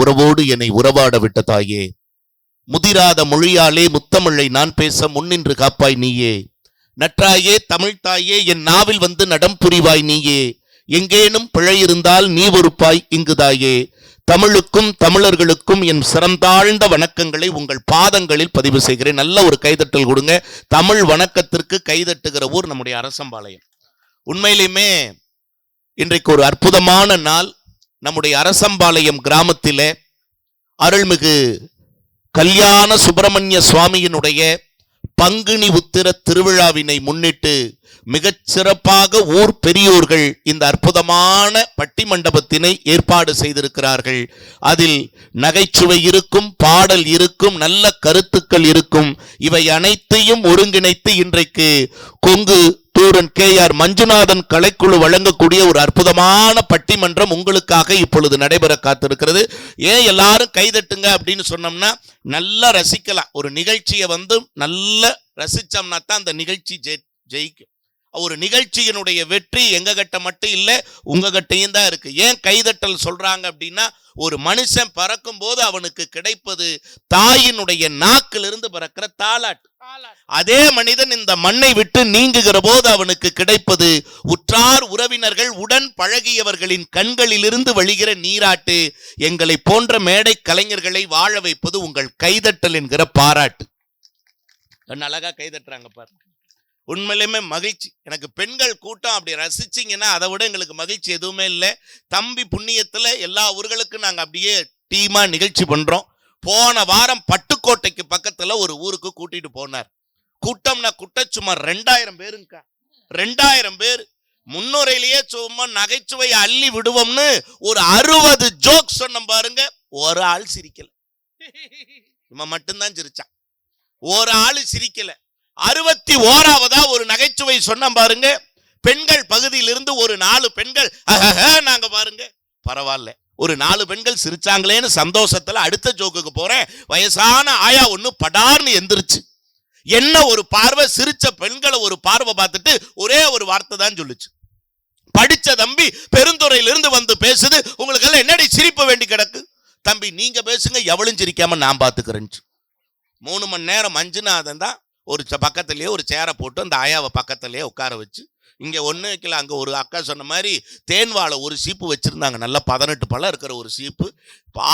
உறவோடு என்னை உறவாட விட்ட தாயே, முதிராத மொழியாலே முத்தமிழை நான் பேச முன்னின்று காப்பாய் நீயே. நற்றாயே தமிழ்த்தாயே, என் நாவில் வந்து நடம் புரிவாய் நீயே. எங்கேனும் பிழை இருந்தால் நீ பொறுப்பாய் இங்குதாயே. தமிழுக்கும் தமிழர்களுக்கும் என் சிறந்தாழ்ந்த வணக்கங்களை உங்கள் பாதங்களில் பதிவு செய்கிறேன். நல்ல ஒரு கைதட்டல் கொடுங்க. தமிழ் வணக்கத்திற்கு கைதட்டுகிற ஊர் நம்முடைய அரசம்பாளையம். உண்மையிலுமே இன்றைக்கு ஒரு அற்புதமான நாள். நம்முடைய அரசம்பாளையம் கிராமத்திலே அருள்மிகு கல்யாண சுப்பிரமணிய சுவாமியினுடைய பங்குனி உத்திர திருவிழாவினை முன்னிட்டு மிகச் சிறப்பாக ஊர் பெரியோர்கள் இந்த அற்புதமான பட்டி மண்டபத்தினை ஏற்பாடு செய்திருக்கிறார்கள். அதில் நகைச்சுவை இருக்கும், பாடல் இருக்கும், நல்ல கருத்துக்கள் இருக்கும். இவை அனைத்தையும் ஒருங்கிணைத்து இன்றைக்கு கொங்கு தூரன் KR மஞ்சுநாதன் கலைக்குழு வழங்கக்கூடிய ஒரு அற்புதமான பட்டிமன்றம் உங்களுக்காக இப்பொழுது நடைபெற காத்திருக்கிறது. ஏன் எல்லாரும் கைதட்டுங்க அப்படின்னு சொன்னோம்னா நல்லா ரசிக்கலாம். ஒரு நிகழ்ச்சியை நல்லா ரசிச்சோம்னா தான் அந்த நிகழ்ச்சி ஜெயிக்கும். ஒரு நிகழ்ச்சியினுடைய வெற்றி எங்க கிட்ட மட்டும் இல்லை, உங்க கிட்டையும் தான் இருக்கு. ஏன் கைதட்டல் சொல்றாங்க அப்படின்னா, ஒரு மனுஷன் பறக்கும் போது அவனுக்கு கிடைப்பது தாயினுடைய நாக்கிலிருந்து பறக்கிற தாலாட்டு. அதே மனிதன் இந்த மண்ணை விட்டு நீங்குகிற போது அவனுக்கு கிடைப்பது உற்றார் உறவினர்கள் உடன் பழகியவர்களின் கண்களிலிருந்து வழிகிற நீராட்டு. எங்களை போன்ற மேடை கலைஞர்களை வாழ வைப்பது உங்கள் கைதட்டல் என்கிற பாராட்டு. அழகா கைதட்டுறாங்க பாருங்க. உண்மையிலுமே மகிழ்ச்சி. எனக்கு பெண்கள் கூட்டம் அப்படி ரசிச்சிங்கன்னா அதை விட எங்களுக்கு மகிழ்ச்சி எதுவுமே இல்லை. தம்பி புண்ணியத்தில் எல்லா ஊர்களுக்கும் நாங்கள் அப்படியே டீமாக நிகழ்ச்சி பண்ணுறோம். போன வாரம் பட்டுக்கோட்டைக்கு பக்கத்தில் ஒரு ஊருக்கு கூட்டிட்டு போனார். கூட்டம்னா சும்மா 2000 பேருங்கக்கா. 2000 பேர். முன்னுரையிலேயே சும்மா நகைச்சுவை அள்ளி விடுவோம்னு ஒரு 60 ஜோக் சொன்ன பாருங்க. ஒரு ஆள் சிரிக்கல. இவன் மட்டும்தான் சிரிச்சான். ஒரு ஆள் சிரிக்கல. 61ஆவதா ஒரு நகைச்சுவை சொன்ன பாருங்க. பெண்கள் பகுதியிலிருந்து ஒரு 4 பெண்கள் நாங்க பாருங்க பரவாயில்ல, ஒரு 4 பெண்கள் சிரிச்சாங்களேன்னு சந்தோஷத்துல அடுத்த ஜோக்குக்கு போறேன். வயசான ஆயா ஒண்ணு படார்னு எந்திரிச்சு என்ன ஒரு பார்வை, சிரிச்ச பெண்களை ஒரு பார்வை பார்த்துட்டு ஒரே ஒரு வார்த்தை தான் சொல்லுச்சு. படிச்ச தம்பி பெருந்துறையிலிருந்து வந்து பேசுது, உங்களுக்கு எல்லாம் என்னடி சிரிப்பு வேண்டி கிடக்கு? தம்பி நீங்க பேசுங்க, எவளும் சிரிக்காம நான் பாத்துக்கிறேன். 3 மணி நேரம் மஞ்சுநாதன் தான் ஒரு பக்கத்திலேயே ஒரு சேரை போட்டு அந்த ஆயாவை பக்கத்திலேயே உட்கார வச்சு, இங்கே ஒன்று வைக்கல, அங்கே ஒரு அக்கா சொன்ன மாதிரி தேன் வாழை ஒரு சீப்பு வச்சுருந்தாங்க. நல்லா 18 பழம் இருக்கிற ஒரு சீப்பு.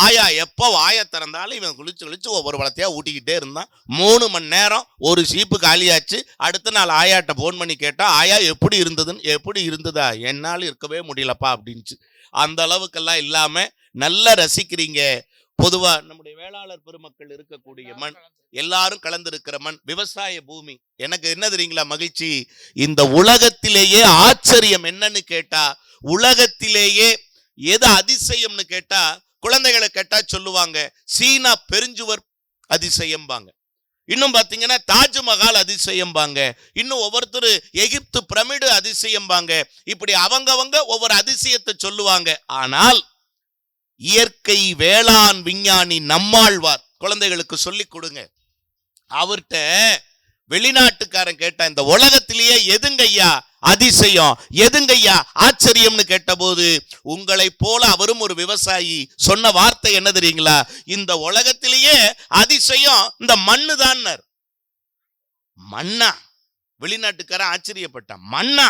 ஆயா எப்போ வாயை திறந்தாலும் இவன் குளிச்சு ஒவ்வொரு பழத்தையாக ஊட்டிக்கிட்டே இருந்தான். 3 மணி நேரம் ஒரு சீப்பு காலியாச்சு. அடுத்த நாள் ஆயாட்ட ஃபோன் பண்ணி கேட்டால், ஆயா எப்படி இருந்ததா? என்னால் இருக்கவே முடியலப்பா அப்படின்ச்சு. அந்த அளவுக்கெல்லாம் இல்லாமல் நல்லா ரசிக்கிறீங்க. பொதுவா நம்முடைய வேளாளர் பெருமக்கள் இருக்கக்கூடிய மண், எல்லாரும் கலந்திருக்கிற மண், விவசாய பூமி. எனக்கு என்ன தெரியுங்களா மகிழ்ச்சி, இந்த உலகத்திலேயே ஆச்சரியம் என்னன்னு கேட்டா, உலகத்திலேயே எது அதிசயம்னு கேட்டா, குழந்தைகளை கேட்டா சொல்லுவாங்க சீனா பெருஞ்சுவர் அதிசயம்பாங்க, இன்னும் பாத்தீங்கன்னா தாஜ்மஹால் அதிசயம்பாங்க, இன்னும் ஒவ்வொருத்தர் எகிப்து பிரமிடு அதிசயம்பாங்க. இப்படி அவங்கவங்க ஒவ்வொரு அதிசயத்தை சொல்லுவாங்க. ஆனால் இயற்கை வேளாண் விஞ்ஞானி நம்மாழ்வார் குழந்தைகளுக்கு சொல்லிக் கொடுங்க. அவர்கிட்ட வெளிநாட்டுக்காரன் கேட்டா, இந்த உலகத்திலேயே எதுங்கய்யா அதிசயம், எதுங்கய்யா ஆச்சரியம்னு கேட்ட போது, உங்களை போல அவரும் ஒரு விவசாயி சொன்ன வார்த்தை என்ன தெரியுங்களா? இந்த உலகத்திலேயே அதிசயம் இந்த மண்ணு தான். மண்ணா? வெளிநாட்டுக்காரன் ஆச்சரியப்பட்டான். மண்ணா?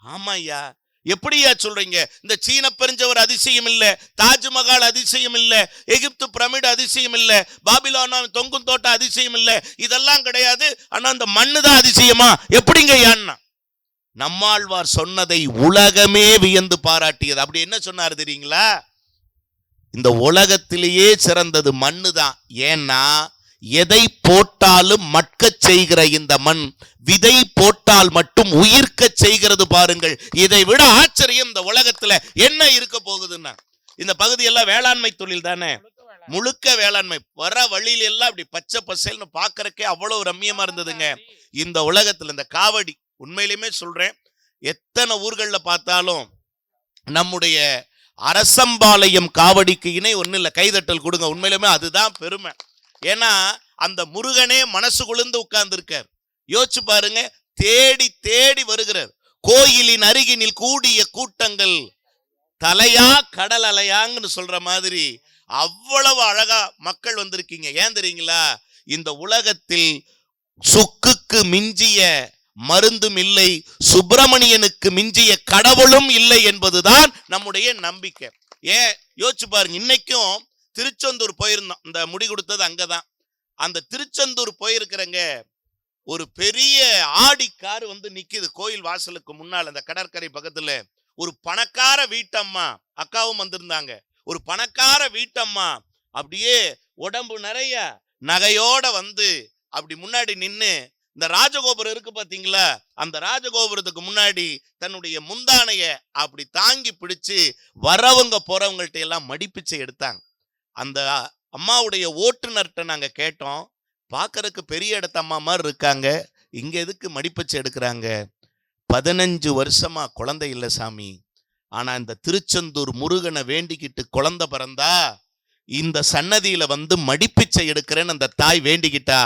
ஆமா ஐயா. எப்படியா சொல்றீங்க? இந்த சீன பெருஞ்சவர் அதிசயம் இல்ல, தாஜ்மஹால் அதிசயம் இல்ல, எகிப்து பிரமிடு அதிசயம் இல்ல, பாபிலோன் தொங்கும் தோட்டம் அதிசயம் இல்ல, இதெல்லாம் கிடையாது. ஆனா அந்த மண்ணு தான் அதிசயமா? எப்படிங்க யான்னா? நம்மாழ்வார் சொன்னதை உலகமே வியந்து பாராட்டியது. அப்படி என்ன சொன்னார் தெரியுங்களா? இந்த உலகத்திலேயே சிறந்தது மண்ணு தான். ஏன்னா எதை போட்டாலும் மட்க செய்கிற இந்த மண் விதை போட்டால் மட்டும் உயிர்க்க செய்கிறது பாருங்கள். இதை விட ஆச்சரியம் இந்த உலகத்துல என்ன இருக்க போகுதுன்னா, இந்த பகுதியெல்லாம் வேளாண்மை தொழில் தானே, முழுக்க வேளாண்மை. வர வழியில எல்லாம் அப்படி பச்சை பசேல்னு பாக்குறக்கே அவ்வளவு ரம்மியமா இருந்ததுங்க. இந்த உலகத்துல இந்த காவடி, உண்மையிலுமே சொல்றேன், எத்தனை ஊர்கள்ல பார்த்தாலும் நம்முடைய அரசம்பாளையம் காவடிக்கு இணை ஒண்ணு இல்லை. கைதட்டல் கொடுங்க. உண்மையிலுமே அதுதான் பெருமை. ஏன்னா அந்த முருகனே மனசு குளிர்ந்து உட்கார்ந்து இருக்கார். யோசிச்சு பாருங்க, தேடி தேடி வருகிறார். கோயிலின் அருகினில் கூடிய கூட்டங்கள் தலையா கடல் அலையாங்கன்னு சொல்ற மாதிரி அவ்வளவு அழகா மக்கள் வந்திருக்கீங்க. ஏன் தெரியுங்களா? இந்த உலகத்தில் சுக்குக்கு மிஞ்சிய மருந்தும் இல்லை, சுப்பிரமணியனுக்கு மிஞ்சிய கடவுளும் இல்லை என்பதுதான் நம்முடைய நம்பிக்கை. ஏன் யோசிச்சு பாருங்க, இன்னைக்கும் திருச்செந்தூர் போயிருந்தோம், இந்த முடி கொடுத்தது அங்கதான். அந்த திருச்செந்தூர் போயிருக்கிறங்க, ஒரு பெரிய ஆடி கார் வந்து நிக்குது கோயில் வாசலுக்கு முன்னால், அந்த கடற்கரை பக்கத்துல. ஒரு பணக்கார வீட்டம்மா, அக்காவும் வந்திருந்தாங்க, ஒரு பணக்கார வீட்டம்மா அப்படியே உடம்பு நிறைய நகையோட வந்து அப்படி முன்னாடி நின்னு, இந்த ராஜகோபுரம் இருக்கு பாத்தீங்களா, அந்த ராஜகோபுரத்துக்கு முன்னாடி தன்னுடைய முந்தானைய அப்படி தாங்கி பிடிச்சு வரவங்க போறவங்கள்ட்ட எல்லாம் மடிப்பிச்சை எடுத்தாங்க. அந்த அம்மாவுடைய ஓட்டுநர்கிட்ட நாங்க கேட்டோம், பார்க்கறதுக்கு பெரிய இடத்த அம்மா மாதிரி இருக்காங்க, இங்க எதுக்கு மடிப்பிச்சை எடுக்கிறாங்க? 15 வருஷமா குழந்தை இல்லை சாமி, ஆனா இந்த திருச்செந்தூர் முருகனை வேண்டிக்கிட்டு குழந்தை பிறந்தா இந்த சன்னதியில வந்து மடிப்பிச்சை எடுக்கிறேன்னு அந்த தாய் வேண்டிக்கிட்டா.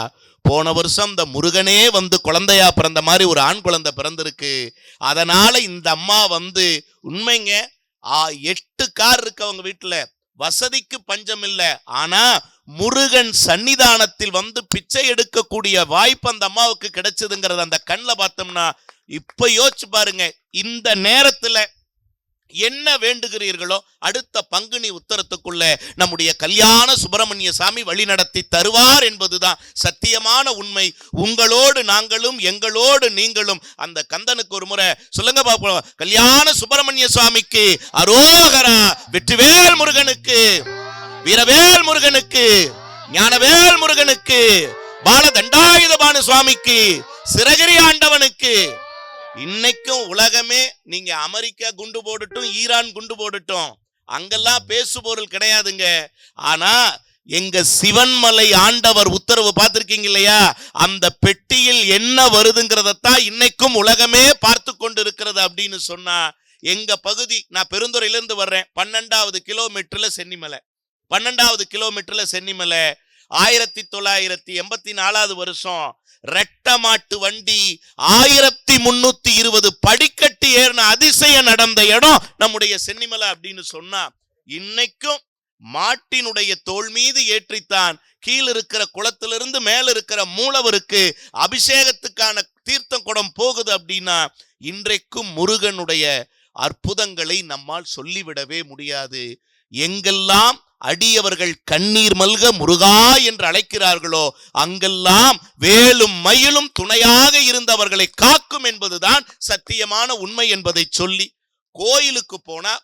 போன வருஷம் இந்த முருகனே வந்து குழந்தையா பிறந்த மாதிரி ஒரு ஆண் குழந்தை பிறந்திருக்கு. அதனால இந்த அம்மா வந்து உண்மைங்க, 8 கார் இருக்கு அவங்க வீட்டுல, வசதிக்கு பஞ்சம் இல்லை. ஆனா முருகன் சன்னிதானத்தில் வந்து பிச்சை எடுக்கக்கூடிய வாய்ப்பு அந்த அம்மாவுக்கு கிடைச்சதுங்கிறது அந்த கண்ணில் பார்த்தோம்னா, இப்ப யோசிச்சு பாருங்க, இந்த நேரத்துல என்ன வேண்டுகிறீர்களோ அடுத்த பங்குனி உத்தரத்துக்குள்ள நம்முடைய கல்யாண சுப்பிரமணிய சாமி வழி நடத்தி தருவார் என்பதுதான் சத்தியமான உண்மை. உங்களோடு நாங்களும், எங்களோடு நீங்களும். அந்த கந்தனுக்கு ஒரு முறை சொல்லுங்க பாப்போம், கல்யாண சுப்பிரமணிய சுவாமிக்கு அரோகரா, வெற்றிவேல் முருகனுக்கு, வீரவேல் முருகனுக்கு, ஞானவேல் முருகனுக்கு, பாலதண்டாயுதபாணி சுவாமிக்கு, சிறகிரி ஆண்டவனுக்கு. இன்னைக்கும் உலகமே, நீங்க அமெரிக்கா குண்டு போடட்டும், ஈரான் குண்டு போடட்டும், அங்கெல்லாம் பேசு பொருள் கிடையாதுங்க. ஆனா எங்க சிவன்மலை ஆண்டவர் உத்தரவு பார்த்திருக்கீங்க இல்லையா, அந்த பெட்டியில் என்ன வருதுங்கிறதான் இன்னைக்கும் உலகமே பார்த்து கொண்டு இருக்கிறது. அப்படின்னு சொன்னா எங்க பகுதி, நான் பெருந்துறையிலிருந்து வர்றேன், 12வது கிலோமீட்டர்ல சென்னிமலை, 12வது கிலோமீட்டர்ல சென்னிமலை. 1984 வருஷம் ரெட்ட மாட்டு வண்டி 1320 படிக்கட்டு ஏறின அதிசயம் நடந்த இடம் நம்முடைய சென்னிமலை. அப்படின்னு சொன்னா இன்னைக்கும் மாட்டினுடைய தோள் மீது ஏற்றித்தான் கீழ் இருக்கிற குளத்திலிருந்து மேல இருக்கிற மூலவருக்கு அபிஷேகத்துக்கான தீர்த்தம் குடம் போகுது. அப்படின்னா இன்றைக்கும் முருகனுடைய அற்புதங்களை நம்மால் சொல்லிவிடவே முடியாது. எங்கெல்லாம் அடியவர்கள் கண்ணீர் மல்க முருகா என்று அழைக்கிறார்களோ அங்கெல்லாம் வேலும் மயிலும் துணையாக இருந்தவர்களை காக்கும் என்பதுதான் சத்தியமான உண்மை என்பதை சொல்லி, கோயிலுக்கு போனா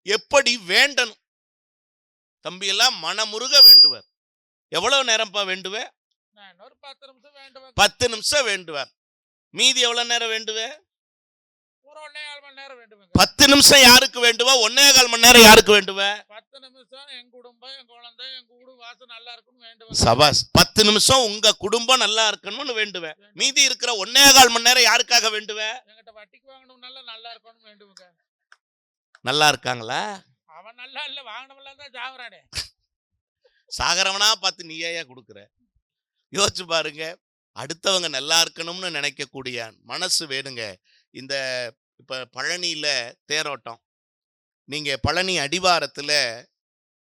எப்படி வேண்டணும் தம்பி எல்லாம் மனமுருக வேண்டுவர். எவ்வளவு நேரம்ப்பா வேண்டுவ? 10 நிமிஷம் வேண்டுவார். மீதி எவ்வளவு நேரம் வேண்டுவ? 10 நிமிஷம் யாருக்கு வேண்டுவா? 1.25 மணி நேரம் யாருக்கு வேண்டுவ? 10 நிமிஷம் என் குடும்பம், என் குழந்தை, என் வீடு வாசல் நல்லா இருக்கணும் வேண்டுவேன். சபாஸ். 10 நிமிஷம் உங்க குடும்பம் நல்லா இருக்கணும்னு வேண்டுவேன். மீதி இருக்கிற 1.25 மணி நேரம் யாருக்காக வேண்டுவேன்? என்கிட்ட வட்டிக்கு வாங்கணும், நல்லா இருக்கணும் வேண்டுவேங்க. நல்லா இருக்காங்களா? அவன் நல்லா இல்ல, வாங்கினவெல்லாம் தான் சாகுறானே. சாகரவனா பார்த்து நீ ஏன் கொடுக்குற? யோசிச்சு பாருங்க, அடுத்தவங்க நல்லா இருக்கணும்னு நினைக்கக்கூடிய மனசு வேணுங்க. இந்த இப்ப பழனியில தேரோட்டம், நீங்க பழனி அடிவாரத்துல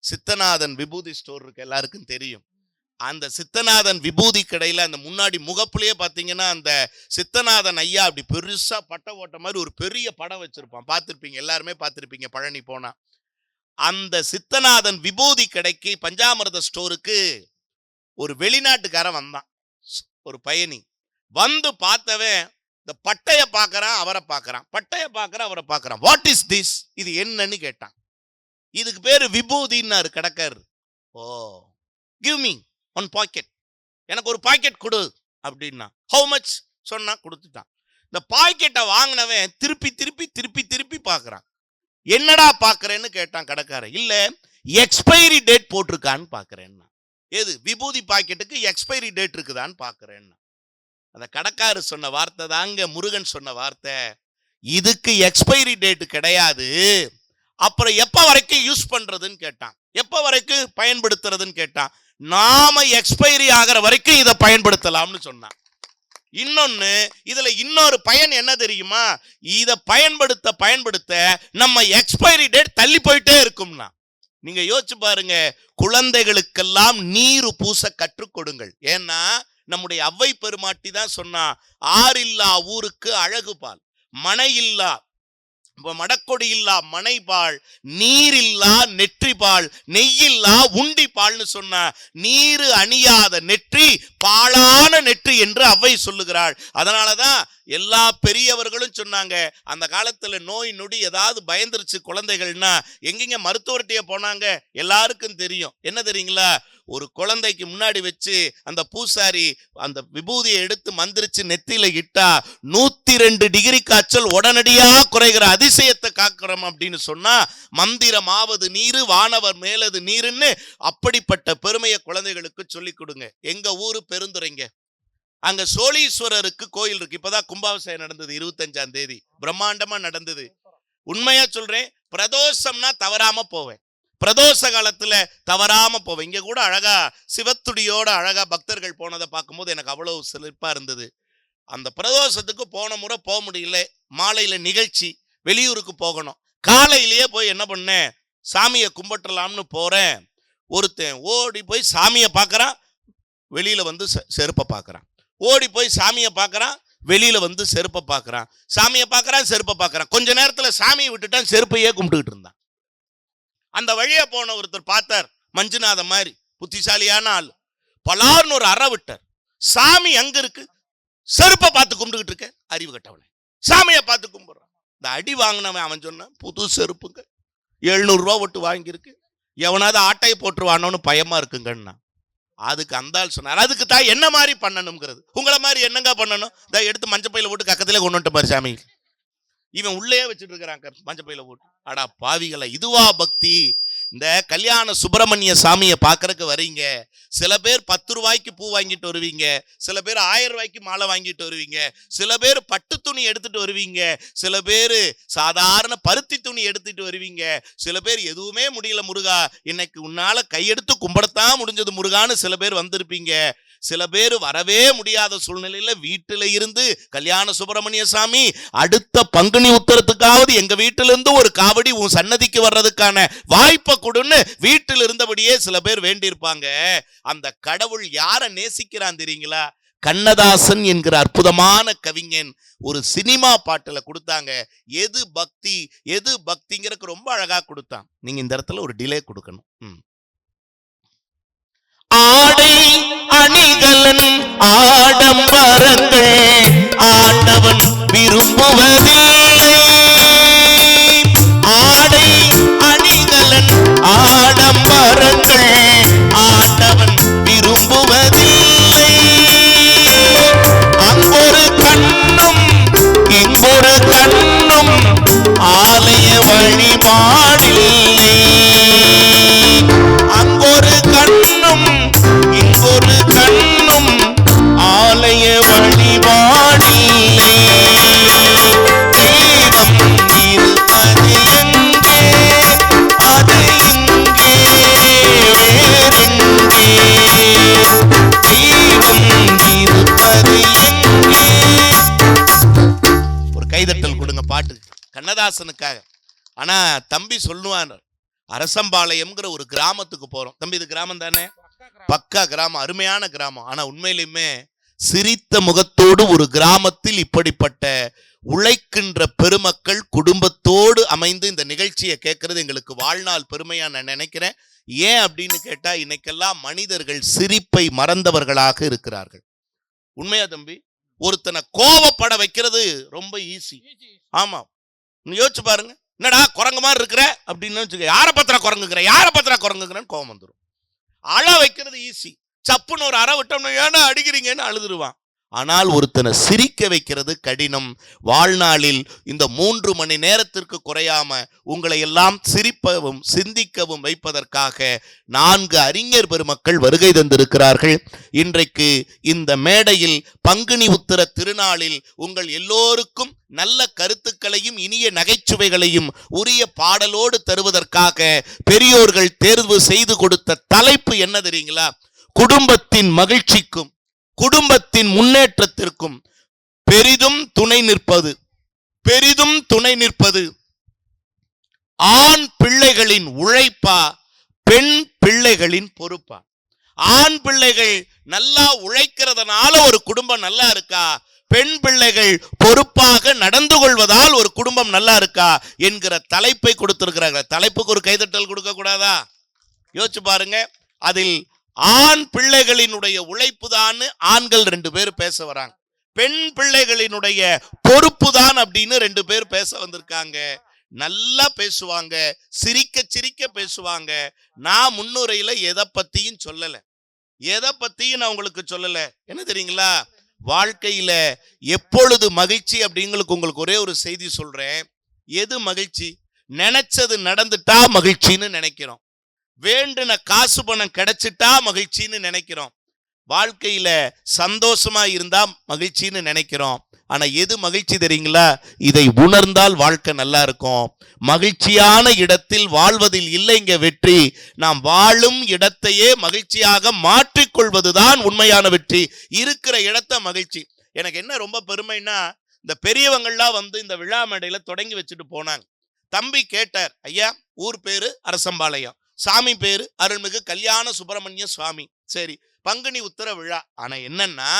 சித்தநாதன் விபூதி ஸ்டோர் இருக்கு, எல்லாருக்கும் தெரியும். அந்த சித்தநாதன் விபூதி கடையில அந்த முன்னாடி முகப்புலயே பாத்தீங்கன்னா அந்த சித்தநாதன் ஐயா அப்படி பெருசா பட்டை ஓட்ட மாதிரி ஒரு பெரிய படம் வச்சிருப்பான், பார்த்திருப்பீங்க, எல்லாருமே பார்த்திருப்பீங்க பழனி போனா. அந்த சித்தநாதன் விபூதி கடைக்கு, பஞ்சாமிர்த ஸ்டோருக்கு ஒரு வெளிநாட்டுக்காரன் வந்தான், ஒரு பயணி வந்து பார்த்தவன் இந்த பட்டைய பார்க்கறான், அவரை பார்க்கறான், பட்டைய பார்க்கறான், அவரை பார்க்கறான். What is this? இது என்னன்னு கேட்டான். இதுக்கு பேரு விபூதின்னாரு கடைக்காரர். ஓ, கிவ் மீ ஒன் பாக்கெட், எனக்கு ஒரு பாக்கெட் கொடு அப்படின்னா. ஹவு மச் சொன்னா கொடுத்துட்டான். இந்த பாக்கெட்டை வாங்கினவன் திருப்பி திருப்பி திருப்பி திருப்பி பார்க்கறான். என்னடா பார்க்கறேன்னு கேட்டான் கடைக்காரன். இல்ல, எக்ஸ்பைரி டேட் போட்டிருக்கான்னு பார்க்கறேன்னா. எது? விபூதி பாக்கெட்டுக்கு எக்ஸ்பைரி டேட் இருக்குதான்னு பார்க்கறேன்னா. அந்த கடைக்காரு சொன்ன வார்த்தை தாங்க முருகன் சொன்ன வார்த்தை. இதுக்கு எக்ஸ்பைரி டேட் கிடையாது, அப்புறம் எப்ப வரைக்கும் யூஸ் பண்றதுன்னு கேட்டான். எப்ப வரைக்கும் பயன்படுத்துறதுன்னு கேட்டான். நாம எக்ஸ்பைரி ஆகிற வரைக்கும் இதை பயன்படுத்தலாம்னு சொன்னான். இன்னொன்னு, இதுல இன்னொரு பயன் என்ன தெரியுமா? இதை பயன்படுத்த பயன்படுத்த நம்ம எக்ஸ்பைரி டேட் தள்ளி போயிட்டே இருக்கும்னா. நீங்க யோசிச்சு பாருங்க, குழந்தைகளுக்கெல்லாம் நீர் பூச கற்றுக் கொடுங்கள். ஏன்னா நம்முடைய அவ்வை பெருமாட்டி தான் சொன்னா, ஆறில்லா ஊருக்கு அழகு பால், மனை இல்லா மடக்கொடி இல்லா மனைபால், நீரில்லா நெற்றிபால், நெய்யில்லா உண்டி பால்னு சொன்ன நீரு அணியாத நெற்றி பாழான நெற்றி என்று அவ்வை சொல்லுகிறாள். அதனாலதான் எல்லா பெரியவர்களும் சொன்னாங்க, அந்த காலத்துல நோய் நொடி ஏதாவது பயந்துருச்சு குழந்தைகள்னா எங்கெங்க மருத்துவர்கிட்டயே போனாங்க. எல்லாருக்கும் தெரியும். என்ன தெரியுங்களா? ஒரு குழந்தைக்கு முன்னாடி வச்சு அந்த பூசாரி அந்த விபூதியை எடுத்து மந்திரிச்சு நெத்தியில இட்டா 102 டிகிரி காய்ச்சல் உடனடியா குறைகிற அதிசயத்தை காக்கிறோம் அப்படின்னு சொன்னா, மந்திரமாவது நீரு வானவர் மேலது நீருன்னு அப்படிப்பட்ட பெருமையை குழந்தைகளுக்கு சொல்லிக் கொடுங்க. எங்க ஊரு பெருந்துறைங்க, அங்க சோழீஸ்வரருக்கு கோயில் இருக்கு. இப்பதான் கும்பாபிஷேகம் நடந்தது, 25ஆம் தேதி பிரம்மாண்டமா நடந்தது. உண்மையா சொல்றேன், பிரதோஷம்னா தவறாம போவேன். பிரதோஷ காலத்துல தவறாம போவேன். இங்க கூட அழகா சிவத்துடியோட அழகா பக்தர்கள் போனதை பார்க்கும்போது எனக்கு அவ்வளவு சிலிர்ப்பா இருந்தது. அந்த பிரதோஷத்துக்கு போன முறை போக முடியல, மாலையில நிகழ்ச்சி, வெளியூருக்கு போகணும். காலையிலேயே போய் என்ன பண்ணேன், சாமியை கும்பிட்டுலாம்னு போறேன். ஒருத்தன் ஓடி போய் சாமியை பார்க்கறான், வெளியில வந்து செருப்பை பார்க்கறான். ஓடி போய் சாமியை பார்க்கறான், வெளியில வந்து செருப்பை பார்க்கறான். சாமியை பார்க்கறான், செருப்பை பார்க்கறான். கொஞ்ச நேரத்துல சாமியை விட்டுட்டான், செருப்பையே கும்பிட்டுக்கிட்டு இருந்தான். அந்த வழியா போன ஒருத்தர் பார்த்தார், மஞ்சுநாத மாதிரி புத்திசாலியான ஆள். பலார்னு ஒரு அற விட்டார். சாமி அங்க இருக்கு, செருப்பை பார்த்து கும்பிட்டுக்கிட்டு இருக்க, அறிவு கட்டவனே, சாமியை பார்த்து கும்பிடுறான். இந்த அடி வாங்கினவன் அவன் சொன்னான், புது செருப்புங்க 700 ரூபா விட்டு வாங்கியிருக்கு, எவனாவது ஆட்டையை போட்டுருவானோன்னு பயமா இருக்குங்கன்னா. அதுக்கு அந்த ஆள் சொன்னார், அதுக்கு தான் என்ன மாதிரி பண்ணணுங்கிறது. உங்களை மாதிரி என்னங்க பண்ணணும், இதை எடுத்து மஞ்சப்பையில போட்டு கக்கத்திலே கொண்டு வந்துட்டு பாரு சாமி. இவன் உள்ளே வச்சுட்டு இருக்கிறாங்க மஞ்சப்பையில போட்டு. அடா பாவிகளை, இதுவா பக்தி? இந்த கல்யாண சுப்பிரமணிய சாமியை பார்க்கறதுக்கு வரீங்க, சில பேர் 10 ரூபாய்க்கு பூ வாங்கிட்டு வருவீங்க, சில பேர் 1000 ரூபாய்க்கு மாலை வாங்கிட்டு வருவீங்க, சில பேர் பட்டு துணி எடுத்துட்டு வருவீங்க, சில பேர் சாதாரண பருத்தி துணி எடுத்துட்டு வருவீங்க, சில பேர் எதுவுமே முடியல முருகா, இன்னைக்கு உன்னால கையெடுத்து கும்பிடத்தான் முடிஞ்சது முருகான்னு சில பேர் வந்திருப்பீங்க. சில பேர் வரவே முடியாத சூழ்நிலையில வீட்டில இருந்து, கல்யாண சுப்பிரமணிய சாமி அடுத்த பங்குனி உத்தரத்துக்காவது எங்க வீட்டிலிருந்து ஒரு காவடி உன் சன்னதிக்கு வர்றதுக்கான வாய்ப்பை கொடுன்னு வீட்டில் இருந்தபடியே சில பேர் வேண்டியிருப்பாங்க. அந்த கடவுள் யாரை நேசிக்கிறான் தெரியுங்களா? கண்ணதாசன் என்கிற அற்புதமான கவிஞன் ஒரு சினிமா பாட்டுல கொடுத்தாங்க. எது பக்தி எது பக்திங்கிறதுக்கு ரொம்ப அழகா கொடுத்தான். நீங்க இந்த இடத்துல ஒரு டிலே கொடுக்கணும். ஆடை அணிகலன் ஆடம்பரங்கள் ஆண்டவன் விரும்புவதில்லை. ஆடை அணிகலன் ஆடம்பரங்கள் ஆண்டவன் விரும்புவதில்லை. அங்கொரு கண்ணும் இங்கொரு கண்ணும் ஆலய வழிபாடில்லை. அங்கொரு கண்ணும் இங்கொரு கண்ணும் ஆலய வழிபாடில்லை. தெய்வம் இருப்பது எங்கே, அது இங்கே வேறெங்கே. தெய்வம் இருப்பது எங்கே. ஒரு கைதட்டல் கொடுங்க பாட்டு கண்ணதாசனுக்காக. ஆனா தம்பி சொல்லுவான், அரசம்பாளையம்ங்கிற ஒரு கிராமத்துக்கு போறோம். தம்பி இது கிராமம் தானே, பக்கா கிராமம், அருமையான கிராமம். ஆனா உண்மையிலுமே சிரித்த முகத்தோடு ஒரு கிராமத்தில் இப்படிப்பட்ட உழைக்கின்ற பெருமக்கள் குடும்பத்தோடு அமைந்து இந்த நிகழ்ச்சியை கேட்கறது எங்களுக்கு வாழ்நாள் பெருமையா நான் நினைக்கிறேன். ஏன் அப்படின்னு கேட்டா, இன்னைக்கெல்லாம் மனிதர்கள் சிரிப்பை மறந்தவர்களாக இருக்கிறார்கள். உண்மையா தம்பி? ஒருத்தனை கோவப்பட வைக்கிறது ரொம்ப ஈஸி. ஆமா, யோசிச்சு பாருங்க. என்னடா குரங்கு மாதிரி இருக்கிற அப்படின்னு, யாரை பத்திர குரங்குங்கிற, யாரை பத்திர குரங்குங்கிறன்னு கோவம் வந்துடும். அழ வைக்கிறது ஈஸி. சப்புன்னு ஒரு அற விட்டோம்னா ஏன்னா அடிக்கிறீங்கன்னு அழுதுருவான். ஆனால் ஒருத்தனை சிரிக்க வைக்கிறது கடினம். வாழ்நாளில் இந்த 3 மணி நேரத்திற்கு குறையாம உங்களை எல்லாம் சிரிப்பவும் சிந்திக்கவும் வைப்பதற்காக 4 அறிஞர் பெருமக்கள் வருகை தந்திருக்கிறார்கள். இன்றைக்கு இந்த மேடையில் பங்குனி உத்திர திருநாளில் உங்கள் எல்லோருக்கும் நல்ல கருத்துக்களையும் இனிய நகைச்சுவைகளையும் உரிய பாடலோடு தருவதற்காக பெரியோர்கள் தேர்வு செய்து கொடுத்த தலைப்பு என்ன தெரியுங்களா? குடும்பத்தின் மகிழ்ச்சிக்கும் குடும்பத்தின் முன்னேற்றத்திற்கும் பெரிதும் துணை நிற்பது ஆண் பிள்ளைகளின் உழைப்பா பெண் பிள்ளைகளின் பொறுப்பா? ஆண் பிள்ளைகள் நல்லா உழைக்கிறதுனால ஒரு குடும்பம் நல்லா இருக்கா, பெண் பிள்ளைகள் பொறுப்பாக நடந்து கொள்வதால் ஒரு குடும்பம் நல்லா இருக்கா என்கிற தலைப்பை கொடுத்திருக்கிறார்கள். தலைப்புக்கு ஒரு கைதட்டல் கொடுக்க கூடாதா? யோசிச்சு பாருங்க. அதில் ஆண் பிள்ளைகளினுடைய உழைப்பு தான் ஆண்கள் 2 பேர் பேச வராங்க, பெண் பிள்ளைகளினுடைய பொறுப்பு தான் அப்படின்னு 2 பேர் பேச வந்திருக்காங்க. நல்லா பேசுவாங்க, சிரிக்க சிரிக்க பேசுவாங்க. நான் முன்னுரையில எதை பத்தியும் சொல்லல, நான் உங்களுக்கு சொல்லல. என்ன தெரியுங்களா, வாழ்க்கையில எப்பொழுது மகிழ்ச்சி அப்படிங்களுக்கு உங்களுக்கு ஒரே ஒரு செய்தி சொல்றேன். எது மகிழ்ச்சி? நினைச்சது நடந்துட்டா மகிழ்ச்சின்னு நினைக்கிறோம், வேண்டுன காசு பணம் கிடைச்சிட்டா மகிழ்ச்சின்னு நினைக்கிறோம், வாழ்க்கையில சந்தோஷமா இருந்தா மகிழ்ச்சின்னு நினைக்கிறோம். ஆனா எது மகிழ்ச்சி தெரியுங்களா? இதை உணர்ந்தால் வாழ்க்கை நல்லா இருக்கும். மகிழ்ச்சியான இடத்தில் வாழ்வதில் இல்லைங்க வெற்றி, நாம் வாழும் இடத்தையே மகிழ்ச்சியாக மாற்றிக்கொள்வதுதான் உண்மையான வெற்றி. இருக்கிற இடத்த மகிழ்ச்சி. எனக்கு என்ன ரொம்ப பெருமைன்னா, இந்த பெரியவங்கள்லாம் வந்து இந்த விழா மேடையில தொடங்கி வச்சுட்டு போனாங்க. தம்பி கேட்டார், ஐயா ஊர் பேரு அரசம்பாளையம், சாமி பேரு அருள்மிகு கல்யாண சுப்பிரமணிய சுவாமி. சரி, பங்குனி உத்தர விழா. ஆனா என்னன்னா,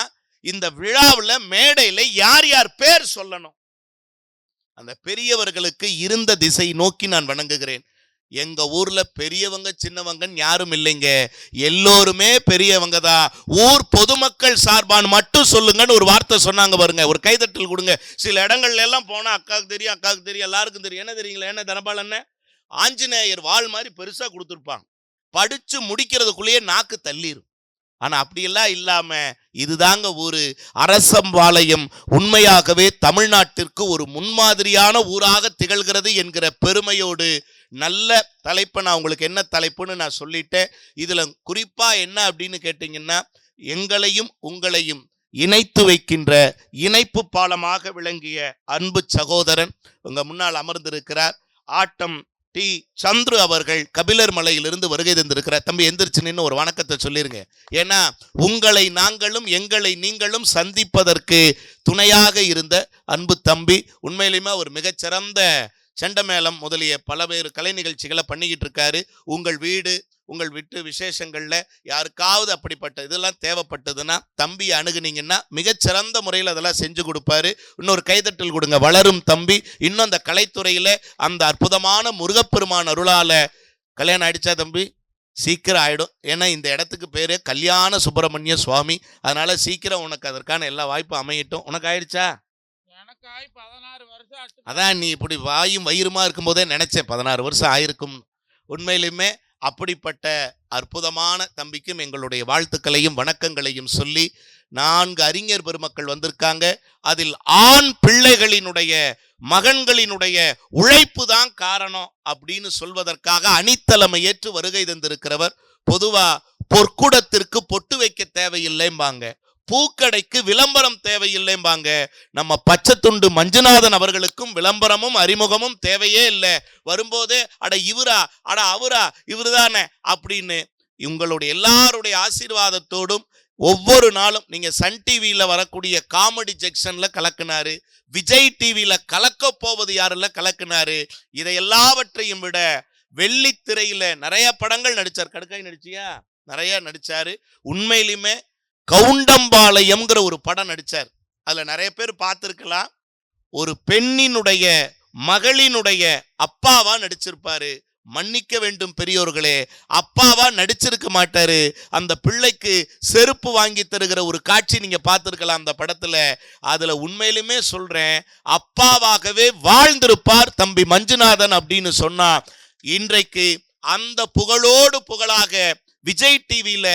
இந்த விழாவில் மேடையில யார் யார் பேர் சொல்லணும்? அந்த பெரியவர்களுக்கு இருந்த திசை நோக்கி நான் வணங்குகிறேன். எங்க ஊர்ல பெரியவங்க சின்னவங்கன்னு யாரும் இல்லைங்க, எல்லோருமே பெரியவங்க தான். ஊர் பொதுமக்கள் சார்பான் மட்டும் சொல்லுங்கன்னு ஒரு வார்த்தை சொன்னாங்க பாருங்க, ஒரு கைதட்டல் கொடுங்க. சில இடங்கள்ல எல்லாம் போனா அக்காவுக்கு தெரியும், அக்காவுக்கு தெரியும், எல்லாருக்கும் தெரியும். என்ன தெரியுங்களா, என்ன தனபால் ஆஞ்சநேயர் வாள் மாதிரி பெருசா கொடுத்துருப்பாங்க, படிச்சு முடிக்கிறதுக்குள்ளேயே நாக்கு தள்ளிரும். ஆனா அப்படியெல்லாம் இல்லாம இதுதாங்க ஊரு அரசம்பாளையம். உண்மையாகவே தமிழ்நாட்டிற்கு ஒரு முன்மாதிரியான ஊராக திகழ்கிறது என்கிற பெருமையோடு நல்ல தலைப்பை நான் உங்களுக்கு என்ன தலைப்புன்னு நான் சொல்லிட்டேன். இதுல குறிப்பா என்ன அப்படின்னு கேட்டீங்கன்னா, எங்களையும் உங்களையும் இணைத்து வைக்கின்ற இணைப்பு பாலமாக விளங்கிய அன்பு சகோதரன் உங்க முன்னால் அமர்ந்திருக்கிறார். ஆட்டம் டி சந்துரு அவர்கள் கபிலர் மலையிலிருந்து வருகை தந்திருக்கிறார். தம்பி எந்திரிச்சு நின்று ஒரு வணக்கத்தை சொல்லிருங்க. ஏன்னா உங்களை நாங்களும் எங்களை நீங்களும் சந்திப்பதற்கு துணையாக இருந்த அன்பு தம்பி. உண்மையிலுமே ஒரு மிகச்சிறந்த செண்டமேளம் முதலிய பலவேறு கலை நிகழ்ச்சிகளை பண்ணிக்கிட்டு இருக்காரு. உங்கள் வீடு உங்கள் வீட்டு விசேஷங்கள்ல யாருக்காவது அப்படிப்பட்ட இதெல்லாம் தேவைப்பட்டதுன்னா தம்பி அணுகுனீங்கன்னா மிகச்சிறந்த முறையில் அதெல்லாம் செஞ்சு கொடுப்பாரு. இன்னொரு கைதட்டல் கொடுங்க, வளரும் தம்பி. இன்னும் அந்த கலைத்துறையில அந்த அற்புதமான முருகப்பெருமான் அருளால கல்யாணம் ஆயிடுச்சா தம்பி? சீக்கிரம் ஆயிடும். ஏன்னா இந்த இடத்துக்கு பேரு கல்யாண சுப்பிரமணிய சுவாமி. அதனால சீக்கிரம் உனக்கு அதற்கான எல்லா வாய்ப்பும் அமையட்டும். உனக்கு ஆயிடுச்சா? எனக்கு 16 வருஷம். அதான் நீ இப்படி வாயும் வயிறுமா இருக்கும் போதே நினைச்சேன் 16 வருஷம் ஆயிருக்கும். உண்மையிலுமே அப்படிப்பட்ட அற்புதமான தம்பிக்கும் எங்களுடைய வாழ்த்துக்களையும் வணக்கங்களையும் சொல்லி, 4 அறிஞர் பெருமக்கள் வந்திருக்காங்க. அதில் ஆண் பிள்ளைகளினுடைய மகன்களினுடைய உழைப்பு தான் காரணம் அப்படின்னு சொல்வதற்காக அணித்தலைமை ஏற்று வருகை தந்திருக்கிறவர். பொதுவா பொற்குடத்திற்கு பொட்டு வைக்க தேவையில்லைம்பாங்க, பூக்கடைக்கு விளம்பரம் தேவையில்லைம்பாங்க. நம்ம பச்சைத்துண்டு மஞ்சுநாதன் அவர்களுக்கும் விளம்பரமும் அறிமுகமும் தேவையே இல்லை. வரும்போதே அட இவரா, அட அவரா, இவருதானே அப்படின்னு உங்களுடைய எல்லாருடைய ஆசீர்வாதத்தோடும் ஒவ்வொரு நாளும் நீங்க சன் டிவியில வரக்கூடிய காமெடி ஜெக்ஷன்ல கலக்குனாரு, விஜய் டிவியில கலக்க போவது யாருல கலக்குனாரு. இதை எல்லாவற்றையும் விட வெள்ளித்திரையில நிறைய படங்கள் நடிச்சார். கடுக்காய் நடிச்சியா? நிறைய நடிச்சாரு. உண்மையிலுமே கவுண்டம்பாளையம்ங்கிற ஒரு படம் நடிச்சார். அதுல நிறைய பேர் பார்த்திருக்கலாம். ஒரு பெண்ணினுடைய மகளினுடைய அப்பாவா நடிச்சிருப்பாரு. மன்னிக்க வேண்டும் பெரியோர்களே, அப்பாவா நடிச்சிருக்க மாட்டாரு. அந்த பிள்ளைக்கு செருப்பு வாங்கி தருகிற ஒரு காட்சி நீங்க பார்த்திருக்கலாம் அந்த படத்துல. அதுல உண்மையிலுமே சொல்றேன், அப்பாவாகவே வாழ்ந்திருப்பார் தம்பி மஞ்சுநாதன் அப்படின்னு சொன்னா, இன்றைக்கு அந்த புகழோடு புகழாக விஜய் டிவியில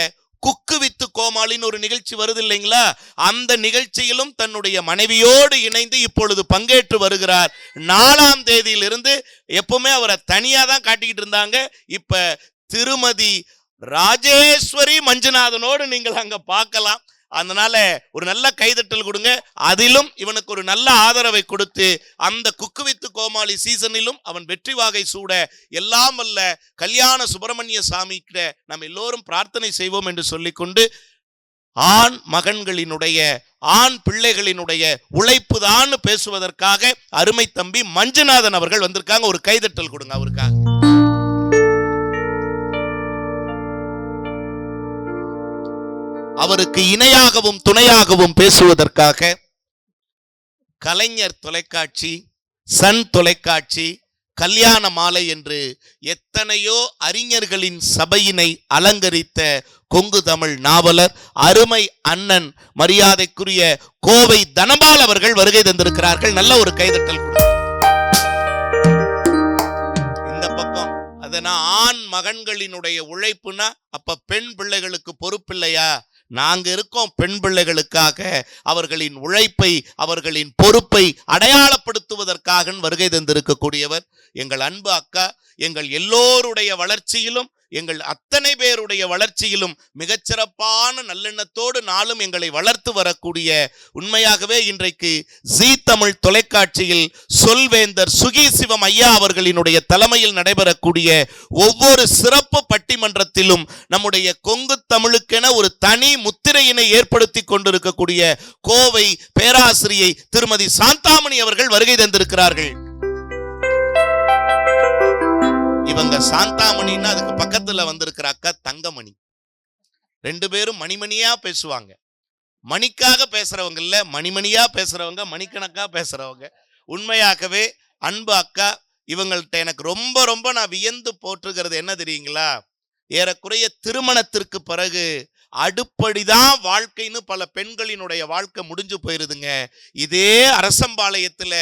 குக்கு வித்து கோமாளின்னு ஒரு நிகழ்ச்சி வருது இல்லைங்களா, அந்த நிகழ்ச்சியிலும் தன்னுடைய மனைவியோடு இணைந்து இப்பொழுது பங்கேற்று வருகிறார். 4ஆம் தேதியிலிருந்து எப்பவுமே அவரை தனியா தான் காட்டிக்கிட்டு இருந்தாங்க. இப்ப திருமதி ராஜேஸ்வரி மஞ்சுநாதனோடு நீங்கள் அங்க பார்க்கலாம். அதனால ஒரு நல்ல கைதட்டல் கொடுங்க. அதிலும் இவனுக்கு ஒரு நல்ல ஆதரவை கொடுத்து அந்த குக்கு வித்து கோமாளி சீசனிலும் அவன் வெற்றி வாகை சூட எல்லாம் வல்ல கல்யாண சுப்பிரமணிய சாமி கிட்ட நம்ம எல்லோரும் பிரார்த்தனை செய்வோம் என்று சொல்லிக்கொண்டு, ஆண் மகன்களினுடைய ஆண் பிள்ளைகளினுடைய உழைப்பு தான் பேசுவதற்காக அருமை தம்பி மஞ்சுநாதன் அவர்கள் வந்திருக்காங்க. ஒரு கைதட்டல் கொடுங்க அவருக்காக. அவருக்கு இணையாகவும் துணையாகவும் பேசுவதற்காக கலைஞர் தொலைக்காட்சி, சன் தொலைக்காட்சி, கல்யாண மாலை என்று எத்தனையோ அறிஞர்களின் சபையினை அலங்கரித்த கொங்கு தமிழ் நாவலர் அருமை அண்ணன் மரியாதைக்குரிய கோவை தனபால் அவர்கள் வருகை தந்திருக்கிறார்கள். நல்ல ஒரு கைதட்டல் கொடுங்க. இந்த பக்கம் அதனா ஆண் மகன்களினுடைய உழைப்புனா அப்ப பெண் பிள்ளைகளுக்கு பொறுப்பில்லையா? நாங்க இருக்கோம் பெண் பிள்ளைகளுக்காக, அவர்களின் உழைப்பை அவர்களின் பொறுப்பை அடையாளப்படுத்துவதற்காக வருகை தந்திருக்கக்கூடியவர் எங்கள் அன்பு அக்கா. எங்கள் எல்லோருடைய வளர்ச்சியிலும், எங்கள் அத்தனை பேருடைய வளர்ச்சியிலும் மிகச்சிறப்பான நல்லெண்ணத்தோடு நாளும் எங்களை வளர்த்து வரக்கூடிய, உண்மையாகவே இன்றைக்கு ஜீ தமிழ் தொலைக்காட்சியில் சொல்வேந்தர் சுகி சிவம் ஐயா அவர்களினுடைய தலைமையில் நடைபெறக்கூடிய ஒவ்வொரு சிறப்பு பட்டிமன்றத்திலும் நம்முடைய கொங்கு தமிழுக்கென ஒரு தனி முத்திரையினை ஏற்படுத்தி கொண்டிருக்கக்கூடிய கோவை பேராசிரியை திருமதி சாந்தாமணி அவர்கள் வருகை தந்திருக்கிறார்கள். இவங்க சாந்தாமணின்னா அதுக்கு பக்கத்துல வந்திருக்கிற அக்கா தங்கமணி. ரெண்டு பேரும் மணிமணியா பேசுவாங்க. மணிக்காக பேசுறவங்க இல்ல, மணிமணியா பேசுறவங்க, மணிக்கணக்கா பேசுறவங்க. உண்மையாகவே அன்பு அக்கா. இவங்கள்ட்ட எனக்கு ரொம்ப ரொம்ப நான் வியந்து போற்றுகிறது என்ன தெரியுங்களா? ஏறக்குறைய திருமணத்திற்கு பிறகு அடுப்படிதான் வாழ்க்கைன்னு பல பெண்களினுடைய வாழ்க்கை முடிஞ்சு போயிருதுங்க. இதே அரசம்பாளையத்துல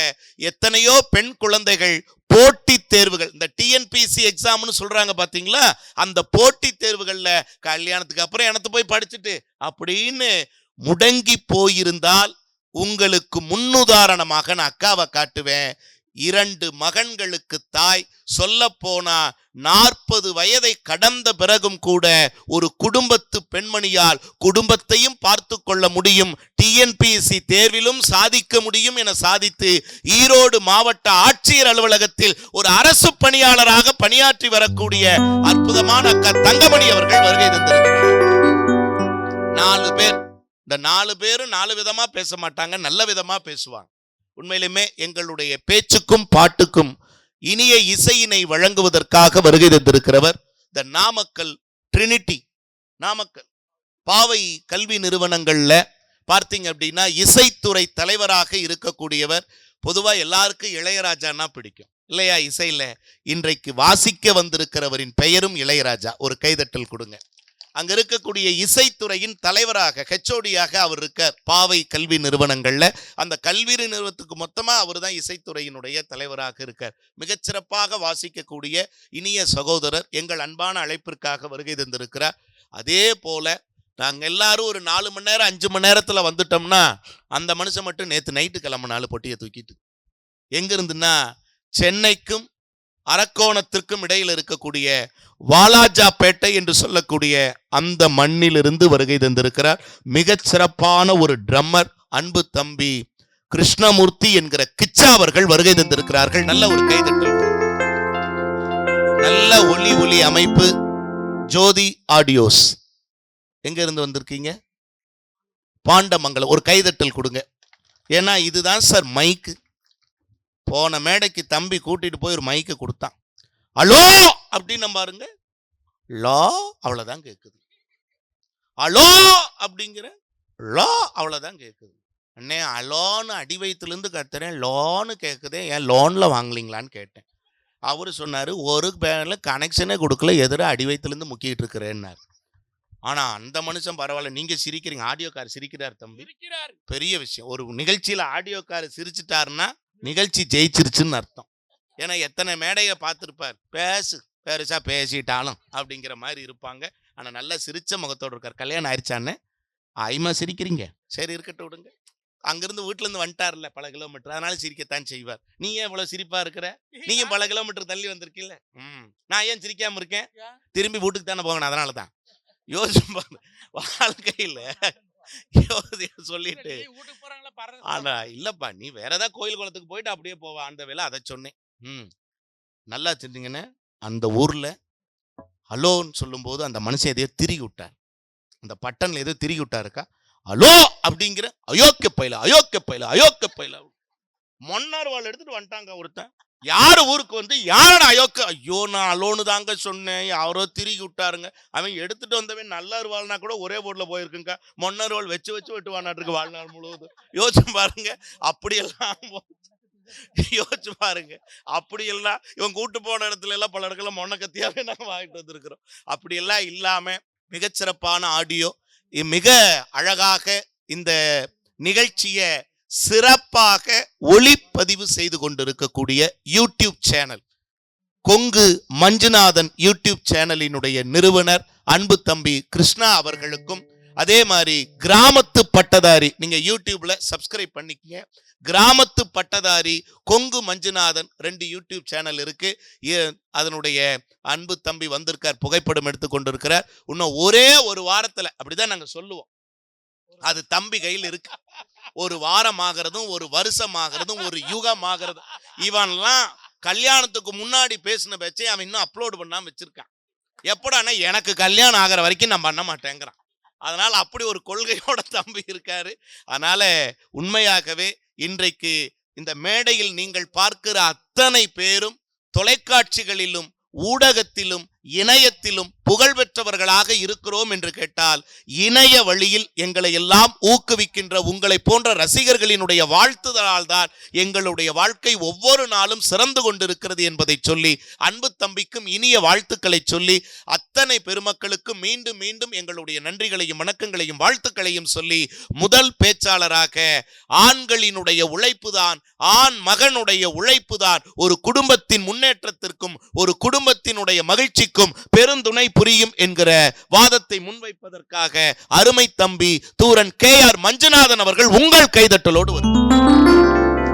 எத்தனையோ பெண் குழந்தைகள் போட்டி தேர்வுகள், இந்த டிஎன்பிசி எக்ஸாம்னு சொல்றாங்க பாத்தீங்களா, அந்த போட்டி தேர்வுகள்ல கல்யாணத்துக்கு அப்புறம் எனக்கு போய் படிச்சுட்டு அப்படின்னு முடங்கி போயிருந்தால் உங்களுக்கு முன்னுதாரணமாக நான் அக்காவை காட்டுவேன். 2 மகன்களுக்கு தாய். சொல்ல போனா 40 வயதை கடந்த பிறகும் கூட ஒரு குடும்பத்து பெண்மணியால் குடும்பத்தையும் பார்த்து கொள்ள முடியும், டிஎன்பிஎஸ்சி தேர்விலும் சாதிக்க முடியும் என சாதித்து ஈரோடு மாவட்ட ஆட்சியர் அலுவலகத்தில் ஒரு அரசு பணியாளராக பணியாற்றி வரக்கூடிய அற்புதமான அக்கா தங்கமணி அவர்கள் வருகை தந்திருக்கிறார். 4 பேர். இந்த 4 பேரும் 4 விதமா பேச மாட்டாங்க, நல்ல விதமா பேசுவாங்க. உண்மையிலுமே எங்களுடைய பேச்சுக்கும் பாட்டுக்கும் இனிய இசையினை வழங்குவதற்காக வருகை தந்திருக்கிறவர் இந்த நாமக்கல் ட்ரினிட்டி, நாமக்கல் பாவை கல்வி நிறுவனங்கள்ல பார்த்தீங்க அப்படின்னா இசைத்துறை தலைவராக இருக்கக்கூடியவர். பொதுவா எல்லாருக்கும் இளையராஜான்னா பிடிக்கும் இல்லையா? இசையில இன்றைக்கு வாசிக்க வந்திருக்கிறவரின் பெயரும் இளையராஜா. ஒரு கைதட்டல் கொடுங்க. அங்க இருக்கக்கூடிய இசைத்துறையின் தலைவராக ஹெச்ஓடியாக அவர் இருக்கார் பாவை கல்வி நிறுவனங்கள்ல. அந்த கல்வி நிறுவனத்துக்கு மொத்தமா அவர் தான் இசைத்துறையினுடைய தலைவராக இருக்கார். மிகச்சிறப்பாக வாசிக்கக்கூடிய இனிய சகோதரர் எங்கள் அன்பான அழைப்பிற்காக வருகை தந்திருக்கிறார். அதே போல நாங்க எல்லாரும் ஒரு 4 மணி நேரம் 5 மணி நேரத்துல வந்துட்டோம்னா அந்த மனுஷன் மட்டும் நேத்து நைட்டு கிளம்பினாலும் பொட்டியை தூக்கிட்டு எங்க இருந்துன்னா சென்னைக்கும் அரக்கோணத்திற்கும் இடையில் இருக்கக்கூடிய வாலாஜாப்பேட்டை என்று சொல்லக்கூடிய அந்த மண்ணிலிருந்து வருகை தந்திருக்கிறார். மிகச் சிறப்பான ஒரு ட்ரம்மர் அன்பு தம்பி கிருஷ்ணமூர்த்தி என்கிற கிச்சா அவர்கள் வருகை தந்திருக்கிறார்கள். நல்ல ஒரு கைதட்டல். நல்ல ஒளி அமைப்பு ஜோதி ஆடியோஸ். எங்க இருந்து வந்திருக்கீங்க? பாண்டமங்கலம். ஒரு கைதட்டல் கொடுங்க. ஏன்னா இதுதான் சார் மைக்கு. போன மேடைக்கு தம்பி கூட்டிட்டு போய் ஒரு மைக்கு கொடுத்தான். அலோ அப்படின்னு பாருங்க, லோ அவ்வளவுதான் கேக்குது. அலோ அப்படிங்கிற லோ அவ்வளவுதான் கேக்குது. அண்ணே அலோன்னு அடி வயிற்றுல இருந்து கத்துறேன், லோன்னு கேக்குதே, ஏன் லோன்ல வாங்கலீங்களான்னு கேட்டேன். அவரு சொன்னாரு ஒரு பேர்ல கனெக்ஷனே கொடுக்கல, எதிர அடி வயிற்றுல இருந்து முக்கிட்டு இருக்கிறேன்னாரு. ஆனா அந்த மனுஷன் பரவாயில்ல. நீங்க சிரிக்கிறீங்க, ஆடியோக்கார் சிரிக்கிறார் தம்பி, பெரிய விஷயம். ஒரு நிகழ்ச்சியில ஆடியோக்கார் சிரிச்சுட்டாருன்னா நிகழ்ச்சி ஜெயிச்சிருச்சுன்னு அர்த்தம். ஏன்னா எத்தனை மேடையை பார்த்துருப்பார், பெருசா பேசிட்டாலும் அப்படிங்கிற மாதிரி இருப்பாங்க. ஆனா நல்லா சிரிச்ச முகத்தோடு இருக்கார். கல்யாணம் ஆயிடுச்சான்னு ஐமா சிரிக்கிறீங்க, சரி இருக்கட்டும் விடுங்க. அங்கிருந்து வீட்டுல இருந்து வந்துட்டார்ல பல கிலோமீட்டர், அதனால சிரிக்கத்தான் செய்வார். நீ ஏன் இவ்வளவு சிரிப்பா இருக்கிற? நீங்க பல கிலோமீட்டர் தள்ளி வந்திருக்கீல்ல. நான் ஏன் சிரிக்காம இருக்கேன்? திரும்பி வீட்டுக்கு தானே போகணும், அதனாலதான். யோசிச்சு வாழ்க்கையில சொல்லிட்டு ஆனா இல்லப்பா, நீ வேற ஏதாவது கோயில் குளத்துக்கு போயிட்டு அப்படியே போவா, அந்த வேலை அதை சொன்னேன். நல்லா தெரிஞ்சுங்கன்னு அந்த ஊர்ல ஹலோன்னு சொல்லும் போது அந்த மனுஷன் எதையோ திரிகி விட்டார். அந்த பட்டன்ல எதோ திரிகி விட்டாருக்கா. ஹலோ அப்படிங்கிற அயோக்கிய பயில மன்னார் வாழ் எடுத்துட்டு வந்துட்டாங்க ஒருத்தன். யாரு ஊருக்கு வந்து யாரடா அயோக்கு, ஐயோ நான் அலோனு தாங்க சொன்னேன், யாரோ திருகி விட்டாருங்க. அவன் எடுத்துட்டு வந்தவன் நல்லார் வாழ்னா கூட ஒரே போர்ட்ல போயிருக்குங்க, மொன்னர்வாள் வச்சு வச்சு வெட்டுவானாட்டிருக்கு வாழ்நாள் முழுவதும். யோசிச்சு பாருங்க. அப்படியெல்லாம் யோசிச்சு பாருங்க. அப்படியெல்லாம் இவன் கூட்டு போன இடத்துல எல்லாம் பல இடத்துல மொன்ன கத்தியாவே நாங்க வாங்கிட்டு வந்திருக்கிறோம். அப்படியெல்லாம் இல்லாம மிகச்சிறப்பான ஆடியோ, மிக அழகாக இந்த நிகழ்ச்சியை சிறப்பாக ஒளிப்பதிவு செய்து கொண்டிருக்கக்கூடிய YouTube channel Kongu Manjunathan YouTube சேனலினுடைய நிறுவனர் அன்பு தம்பி கிருஷ்ணா அவர்களுக்கும், அதே மாதிரி கிராமத்து பட்டதாரி, நீங்க யூடியூப்ல சப்ஸ்கிரைப் பண்ணிக்கங்க, கிராமத்து பட்டதாரி கொங்கு மஞ்சுநாதன் 2 யூடியூப் சேனல் இருக்கு. அதனுடைய அன்பு தம்பி வந்திருக்கார், புகைப்படம் எடுத்து கொண்டிருக்கிறார். இன்னும் ஒரே ஒரு வாரத்துல, அப்படிதான் நாங்க சொல்லுவோம், அது தம்பி கையில் இருக்கு. ஒரு வாரம் ஆகிறதும் ஒரு வருஷம் ஆகிறதும் ஒரு யுகம் ஆகிறதும். இவன்லாம் கல்யாணத்துக்கு முன்னாடி பேசின பேச்சை அவன் இன்னும் அப்லோடு பண்ணாம வச்சிருக்கான். எப்படானா எனக்கு கல்யாணம் ஆகிற வரைக்கும் நான் பண்ண மாட்டேங்கிறான். அதனால அப்படி ஒரு கொள்கையோட தம்பி இருக்காரு. அதனால உண்மையாகவே இன்றைக்கு இந்த மேடையில் நீங்கள் பார்க்கிற அத்தனை பேரும் தொலைக்காட்சிகளிலும் ஊடகத்திலும் இணையத்திலும் புகழ்பெற்றவர்களாக இருக்கிறோம் என்று கேட்டால், இணைய வழியில் எங்களை எல்லாம் ஊக்குவிக்கின்ற உங்களை போன்ற ரசிகர்களினுடைய வாழ்த்துதலால் தான் எங்களுடைய வாழ்க்கை ஒவ்வொரு நாளும் சிறந்து கொண்டிருக்கிறது என்பதை சொல்லி, அன்பு தம்பிக்கும் இனிய வாழ்த்துக்களை சொல்லி, அத்தனை பெருமக்களுக்கும் மீண்டும் மீண்டும் எங்களுடைய நன்றிகளையும் வணக்கங்களையும் வாழ்த்துக்களையும் சொல்லி, முதல் பேச்சாளராக ஆண்களினுடைய உழைப்புதான், ஆண் மகனுடைய உழைப்புதான் ஒரு குடும்பத்தின் முன்னேற்றத்திற்கும் ஒரு குடும்பத்தினுடைய மகிழ்ச்சிக்கும் பெருந்துணை புரியும் என்கிற வாதத்தை முன்வைப்பதற்காக அருமை தம்பி தூரன் KR மஞ்சுநாதன் அவர்கள் உங்கள் கைதட்டலோடு வருகிறார்.